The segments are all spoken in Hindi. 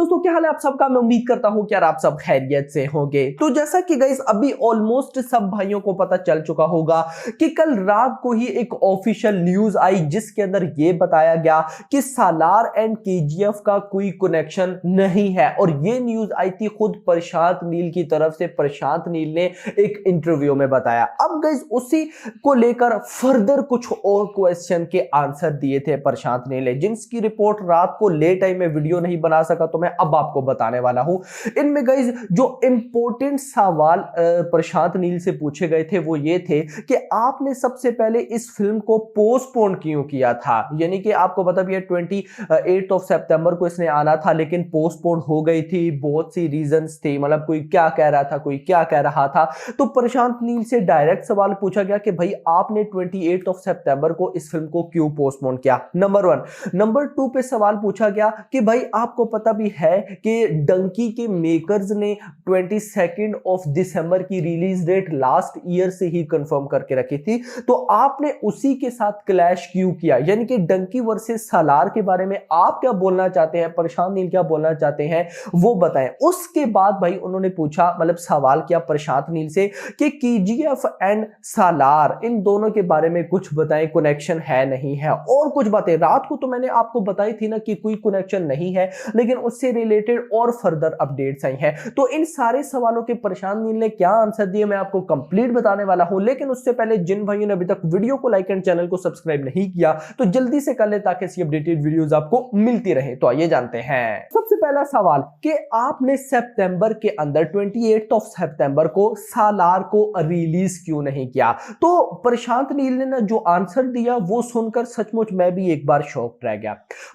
दोस्तों, क्या हाल है आप सबका। मैं उम्मीद करता हूं कि यार आप सब खैरियत से होंगे। तो जैसा कि गाइस अभी ऑलमोस्ट सब भाइयों को पता चल चुका होगा कि कल रात को ही एक ऑफिशियल न्यूज आई जिसके अंदर यह बताया गया कि सालार एंड केजीएफ का कोई कनेक्शन नहीं है। और ये न्यूज आई थी खुद प्रशांत नील की तरफ से। प्रशांत नील ने एक इंटरव्यू में बताया। अब गाइस उसी को लेकर फर्दर कुछ और क्वेश्चन के आंसर दिए थे प्रशांत नील ने, जिनकी रिपोर्ट रात को लेट टाइम में वीडियो नहीं बना सका तो मैं अब आपको बताने वाला हूं। इनमें गाइस जो इंपॉर्टेंट सवाल प्रशांत नील से पूछे गए थे वो ये थे कि आपने सबसे पहले इस फिल्म को पोस्टपोन क्यों किया था। यानी कि आपको पता भी है 28 सितंबर को इसने आना था लेकिन पोस्टपोन हो गई थी। बहुत सी रीजंस थी, मतलब कोई क्या कह रहा था, कोई क्या कह रहा था। तो प्रशांत नील से डायरेक्ट सवाल पूछा गया कि भाई आपने 28 सितंबर को इस फिल्म को क्यों पोस्टपोन किया, नंबर 1। नंबर 2 पे सवाल पूछा गया कि भाई आपको पता भी है कि डंकी के मेकर्स ने 22 दिसंबर की रिलीज डेट लास्ट ईयर से ही कंफर्म करके रखी थी, तो आपने उसी के साथ क्लैश क्यों किया। यानी कि डंकी वर्सेस सालार के बारे में आप क्या बोलना चाहते हैं, प्रशांत नील क्या बोलना चाहते हैं वो बताएं। उसके बाद भाई उन्होंने पूछा, मतलब सवाल किया प्रशांत नील से कि केजीएफ एंड सालार इन दोनों के बारे में कुछ बताएं, कनेक्शन है नहीं है, और कुछ बातें। रात को तो मैंने आपको बताई थी ना कि कोई कनेक्शन नहीं है, लेकिन उससे रिलेटेड और फर्दर अपडेट्स आई हैं। तो इन सारे सवालों के प्रशांत नील ने क्या आंसर दिए मैं आपको कंप्लीट बताने वाला हूं। लेकिन उससे पहले जिन भाइयों ने अभी तक वीडियो को लाइक एंड चैनल को सब्सक्राइब नहीं किया तो जल्दी से कर ले ताकि ऐसी अपडेटेड वीडियोस आपको मिलती रहे। तो आइए जानते हैं। सबसे पहला सवाल कि आपने सितंबर के अंदर 28 सितंबर को सालार को रिलीज क्यों नहीं किया। तो प्रशांत नील ने ना जो आंसर दिया वो सुनकर सचमुच मैं भी एक बार शॉक रह गया।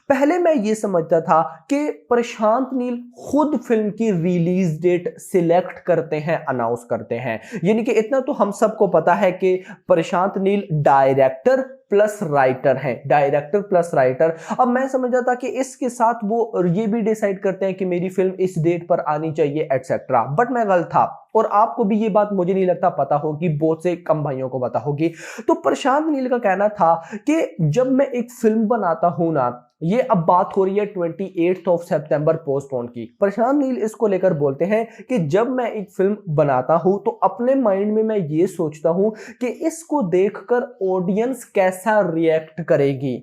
पहले मैं ये समझता था कि प्रशांत नील खुद फिल्म की रिलीज डेट सिलेक्ट करते हैं, अनाउंस करते हैं। यानी कि इतना तो हम सबको पता है कि Prashanth Neel director plus writer हैं, डायरेक्टर प्लस राइटर। अब मैं समझा था कि इसके साथ वो ये भी डिसाइड करते हैं कि मेरी फिल्म इस डेट पर आनी चाहिए एटसेट्रा, बट मैं गलत था। और आपको भी ये बात मुझे नहीं लगता पता होगी, बहुत से कम भाइयों को पता होगी। तो प्रशांत नील का कहना था कि जब मैं एक फिल्म बनाता हूं ना, ये अब बात हो रही है 28 सितंबर पोस्टपोन की। प्रशांत नील इसको लेकर बोलते हैं कि जब मैं एक फिल्म बनाता हूं तो अपने माइंड में मैं ये सोचता हूं कि इसको देखकर ऑडियंस कैसा रिएक्ट करेगी।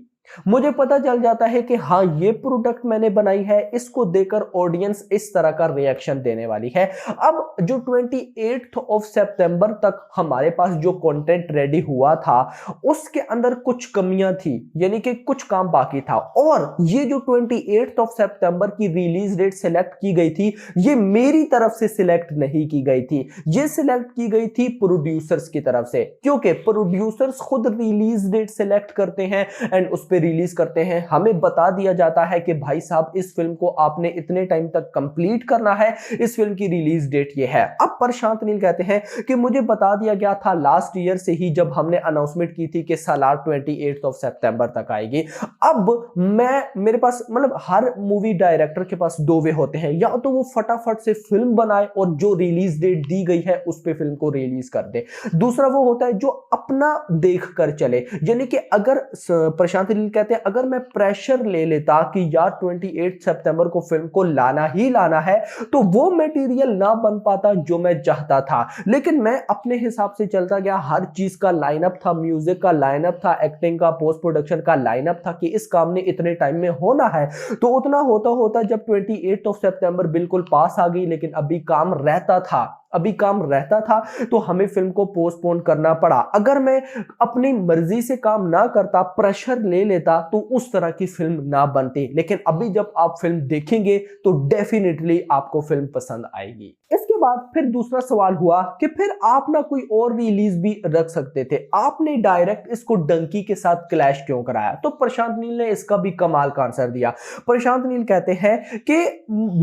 मुझे पता चल जाता है कि हाँ ये प्रोडक्ट मैंने बनाई है, इसको देखकर ऑडियंस इस तरह का रिएक्शन देने वाली है। अब जो 28 सितंबर तक हमारे पास जो कंटेंट रेडी हुआ था उसके अंदर कुछ कमियां थी, यानी कि कुछ काम बाकी था। और ये जो 28 सितंबर की रिलीज डेट सिलेक्ट की गई थी ये मेरी तरफ से सिलेक्ट नहीं की गई थी, ये सिलेक्ट की गई थी प्रोड्यूसर्स की तरफ से, क्योंकि प्रोड्यूसर्स खुद रिलीज डेट सिलेक्ट करते हैं एंड उस पे रिलीज करते हैं। हमें बता दिया जाता है कि भाई साहब इस फिल्म को आपने इतने टाइम तक कंप्लीट करना है, इस फिल्म की रिलीज डेट ये है। अब प्रशांत नील कहते हैं कि मुझे बता दिया गया था लास्ट ईयर से ही जब हमने अनाउंसमेंट की थी कि सालार 28 सितंबर तक आएगी। अब मेरे पास, मतलब हर मूवी डायरेक्टर के पास दो वे होते हैं, या तो वो फटाफट से फिल्म बनाए और जो रिलीज डेट दी गई है उस पे फिल्म को रिलीज कर दे। दूसरा वो होता है जो अपना देख कर चले। यानी कि अगर प्रशांत कहते हैं अगर मैं प्रेशर ले लेता कि यार 28 सितंबर को फिल्म को लाना ही लाना है तो वो मटेरियल ना बन पाता जो मैं चाहता था। लेकिन मैं अपने हिसाब से चलता गया, हर चीज का लाइनअप था, म्यूजिक का लाइनअप था, एक्टिंग का, पोस्ट प्रोडक्शन का लाइनअप था कि इस काम ने इतने टाइम में होना है। तो उतना होता होता जब 28 सितंबर बिल्कुल पास आ गई, लेकिन अभी काम रहता था, तो हमें फिल्म को पोस्टपोन करना पड़ा। अगर मैं अपनी मर्जी से काम ना करता, प्रेशर ले लेता, तो उस तरह की फिल्म ना बनती। लेकिन अभी जब आप फिल्म देखेंगे तो डेफिनेटली आपको फिल्म पसंद आएगी। इसके बाद फिर दूसरा सवाल हुआ कि फिर आप ना कोई और रिलीज भी रख सकते थे, आपने डायरेक्ट इसको डंकी के साथ क्लैश क्यों कराया। तो प्रशांत नील ने इसका भी कमाल का आंसर दिया। प्रशांत नील कहते हैं कि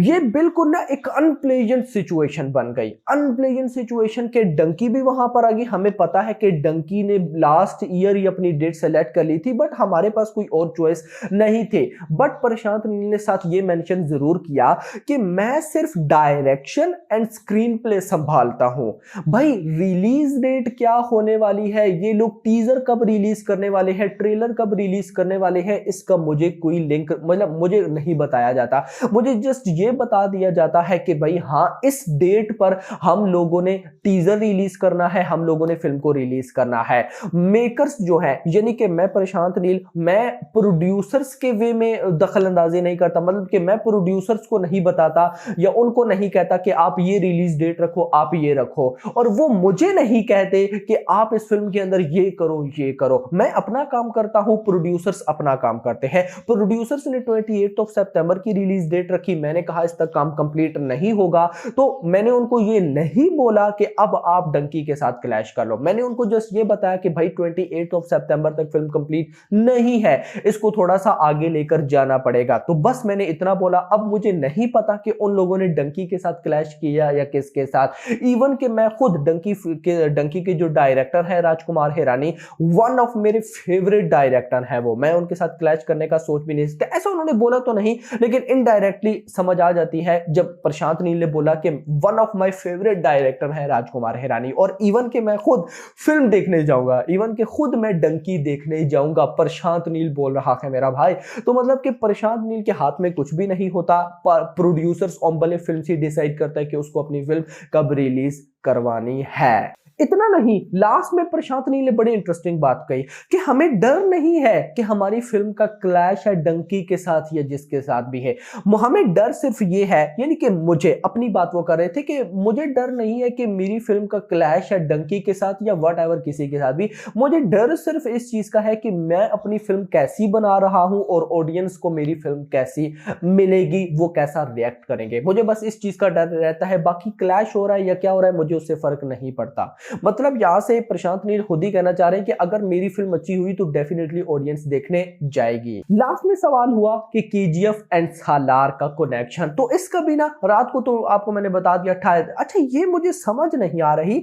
ये बिल्कुल ना एक अनप्लेजेंट सिचुएशन बन गई, अनप्लेजेंट सिचुएशन के डंकी भी वहां पर आ गई। हमें पता है कि डंकी ने लास्ट ईयर ही अपनी डेट सेलेक्ट कर ली थी, बट हमारे पास कोई और चॉइस नहीं थे। बट प्रशांत नील ने साथ ये मेंशन जरूर किया कि मैं सिर्फ डायरेक्शन एंड स्क्रीन प्ले संभालता हूं। भाई रिलीज डेट क्या होने वाली है, ये लोग टीजर कब रिलीज करने वाले हैं, ट्रेलर कब रिलीज करने वाले हैं, इसका मुझे कोई लिंक मतलब मुझे नहीं बताया जाता। मुझे जस्ट ये बता दिया जाता है कि भाई हाँ इस डेट पर हम लोगों ने टीजर रिलीज करना है, हम लोगों ने फिल्म को रिलीज करना है। मेकर्स जो है यानी कि मैं प्रशांत नील, मैं प्रोड्यूसर्स के वे में दखल अंदाजी नहीं करता, मतलब कि मैं प्रोड्यूसर्स को नहीं बताता या उनको नहीं कहता कि आप ये रिलीज डेट रखो, आप ये रखो, और वो मुझे नहीं कहते कि आप इस फिल्म के अंदर ये करो ये करो। मैं अपना काम करता हूं, प्रोड्यूसर्स अपना काम करते हैं। प्रोड्यूसर्स ने 28 सितंबर की रिलीज डेट रखी, मैंने कहा इस तक काम कंप्लीट नहीं होगा, तो मैंने उनको ये नहीं बोला कि अब आप डंकी के साथ क्लैश कर लो। मैंने उनको जस्ट ये बताया कि भाई 28 सितंबर तक फिल्म कंप्लीट नहीं है, इसको थोड़ा सा आगे लेकर जाना पड़ेगा। तो बस मैंने इतना बोला। अब मुझे नहीं पता कि उन लोगों ने डंकी के साथ क्लैश किया या किसके साथ। इवन कि मैं खुद डंकी के जो डायरेक्टर है राजकुमार हिरानी, वन ऑफ मेरे फेवरेट डायरेक्टर है वो, मैं उनके साथ क्लैश करने का सोच भी नहीं सकता। ऐसा उन्होंने बोला तो नहीं, लेकिन इनडायरेक्टली समझ आ जाती है जब प्रशांत नील ने बोला कि one of my favourite director है राजकुमार हिरानी, और इवन कि मैं खुद फिल्म देखने जाऊंगा, इवन कि खुद मैं डंकी देखने जाऊंगा, प्रशांत नील बोल रहा है मेरा भाई। तो मतलब कि प्रशांत नील के हाथ में कुछ भी नहीं होता, प्रोड्यूसर्स ओम्बले फिल्म से डिसाइड करता है कि उसको अपनी फिल्म कब रिलीज करवानी है। इतना नहीं, लास्ट में प्रशांत नील ने बड़ी इंटरेस्टिंग बात कही कि हमें डर नहीं है कि हमारी फिल्म का क्लैश है डंकी के साथ या जिसके साथ भी है, हमें डर सिर्फ ये है, यानी कि मुझे अपनी बात वो कर रहे थे कि मुझे डर नहीं है कि मेरी फिल्म का क्लैश है डंकी के साथ या वट एवर किसी के साथ भी, मुझे डर सिर्फ इस चीज का है कि मैं अपनी फिल्म कैसी बना रहा हूं और ऑडियंस को मेरी फिल्म कैसी मिलेगी, वो कैसा रिएक्ट करेंगे, मुझे बस इस चीज का डर रहता है। बाकी क्लैश हो रहा है या क्या हो रहा है मुझे उससे फर्क नहीं पड़ता। मतलब यहां से प्रशांत नील खुद ही कहना चाह रहे हैं कि अगर मेरी फिल्म अच्छी हुई तो डेफिनेटली ऑडियंस देखने जाएगी। लास्ट में सवाल हुआ कि केजीएफ एंड सालार का कनेक्शन, तो इसका भी ना रात को तो आपको मैंने बता दिया था। अच्छा ये मुझे समझ नहीं आ रही,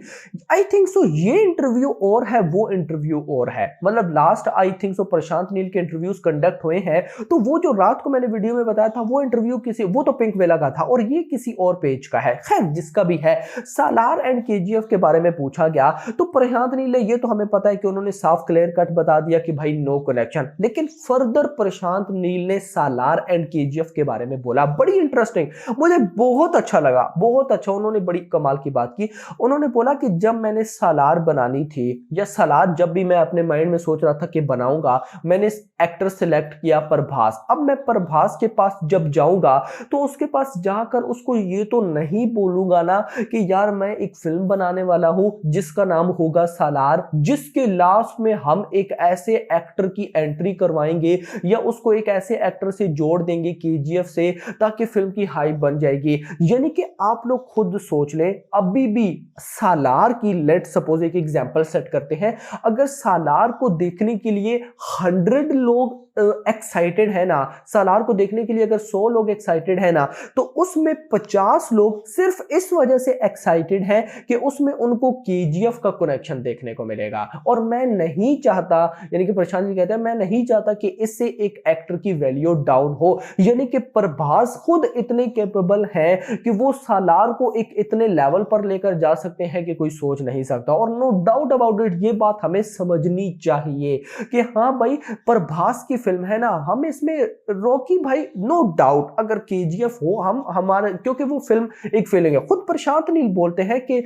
आई थिंक सो ये इंटरव्यू और है वो इंटरव्यू और है, मतलब last I think so Prashanth Neel के इंटरव्यूज कंडक्ट हुए हैं, तो वो जो रात को मैंने वीडियो में बताया था वो इंटरव्यू किसी, वो तो पिंक वेला का था और ये किसी और पेज का है। खैर जिसका भी है, सालार एंड केजीएफ के बारे में पूछा गया तो प्रशांत नील ने, ये तो हमें पता है कि उन्होंने साफ क्लियर कट बता दिया कि भाई नो कनेक्शन, लेकिन फर्दर प्रशांत नील ने सालार एंड केजीएफ के बारे में बोला, बड़ी इंटरेस्टिंग, मुझे बहुत अच्छा लगा, बहुत अच्छा। उन्होंने बड़ी कमाल की बात की, उन्होंने बोला कि जब मैंने सालार बनानी थी या सालार जब भी मैं अपने माइंड में सोच रहा था कि बनाऊंगा, मैंने एक्टर सिलेक्ट किया प्रभास। अब मैं प्रभास के पास जब जाऊंगा तो उसके पास जाकर उसको ये तो नहीं बोलूंगा ना कि यार मैं एक फिल्म बनाने वाला हूं जिसका नाम होगा सालार, जिसके लास्ट में हम एक ऐसे एक्टर की एंट्री करवाएंगे या उसको एक ऐसे एक्टर से जोड़ देंगे केजीएफ से ताकि फिल्म की हाइप बन जाएगी। यानी कि आप लोग खुद सोच लें, अभी भी सालार की, लेट सपोज एक एग्जांपल सेट करते हैं, अगर सालार को देखने के लिए 100 लोग एक्साइटेड है ना, सालार को देखने के लिए अगर 100 लोग एक्साइटेड है ना, तो उसमें 50 लोग सिर्फ इस वजह से एक्साइटेड हैं कि उसमें उनको केजीएफ का कनेक्शन देखने को मिलेगा। और मैं नहीं चाहता, यानी कि प्रशांत जी कहते हैं मैं नहीं चाहता कि इससे एक एक्टर की वैल्यू डाउन हो, यानी कि प्रभास खुद इतने कैपेबल हैं कि वो सालार को एक इतने लेवल पर लेकर जा सकते हैं कि कोई सोच नहीं सकता। और नो डाउट अबाउट इट, ये बात हमें समझनी चाहिए कि हाँ भाई प्रभास की फिल्म है ना, हम इसमें रॉकी भाई नो डाउट अगर केजीएफ हो, हम हमारे, क्योंकि वो फिल्म एक फीलिंग है। खुद प्रशांत नील बोलते हैं कि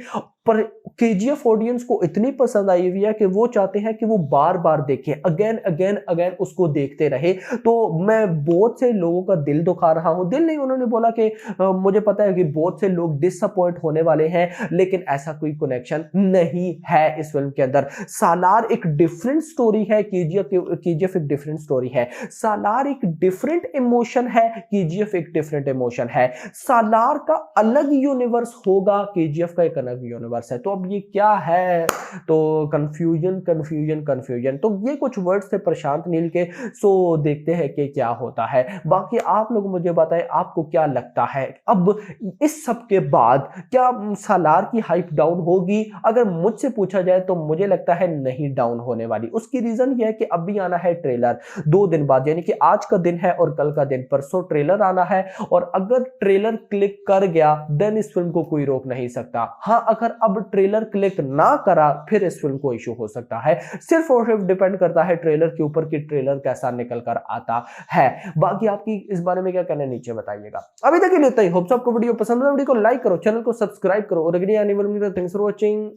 पर केजीएफ ऑडियंस को इतनी पसंद आई हुई है कि वो चाहते हैं कि वो बार बार देखें, अगेन अगेन अगेन उसको देखते रहे। तो मैं बहुत से लोगों का दिल दुखा रहा हूं, दिल नहीं, उन्होंने बोला कि मुझे पता है कि बहुत से लोग डिसअपॉइंट होने वाले हैं, लेकिन ऐसा कोई कनेक्शन नहीं है इस फिल्म के अंदर। सालार एक डिफरेंट स्टोरी है, केजीएफ एक डिफरेंट स्टोरी है। सालार एक डिफरेंट इमोशन है, केजीएफ एक डिफरेंट इमोशन है। सालार का अलग यूनिवर्स होगा, केजीएफ का एक अलग यूनिवर्स है। तो अब ये क्या है, तो कंफ्यूजन कंफ्यूजन कंफ्यूजन। तो ये कुछ वर्ड्स थे प्रशांत नील के, सो देखते हैं कि क्या होता है। बाकी आप लोग मुझे बताएं आपको क्या लगता है, अब इस सब के बाद क्या सालार की हाइप डाउन होगी? अगर मुझसे पूछा जाए तो मुझे लगता है नहीं डाउन होने वाली। उसकी रीजन ये है कि अभी आना है ट्रेलर, 2 2 दिन बाद, यानी कि आज का दिन है और कल का दिन, परसों ट्रेलर आना है। और अगर ट्रेलर क्लिक कर गया देन इस फिल्म को कोई रोक नहीं सकता। हाँ, अगर अब ट्रेलर क्लिक ना करा फिर इस फिल्म को इशू हो सकता है। सिर्फ और सिर्फ डिपेंड करता है ट्रेलर के ऊपर कि ट्रेलर कैसा निकल कर आता है। बाकी आपकी इस बारे में क्या कहना है नीचे बताइएगा। अभी तक के लिए इतना ही। होप्स आपको वीडियो पसंद है, वीडियो को लाइक करो, चैनल को सब्सक्राइब करो और अगली आने वाली वीडियो। Thanks for watching.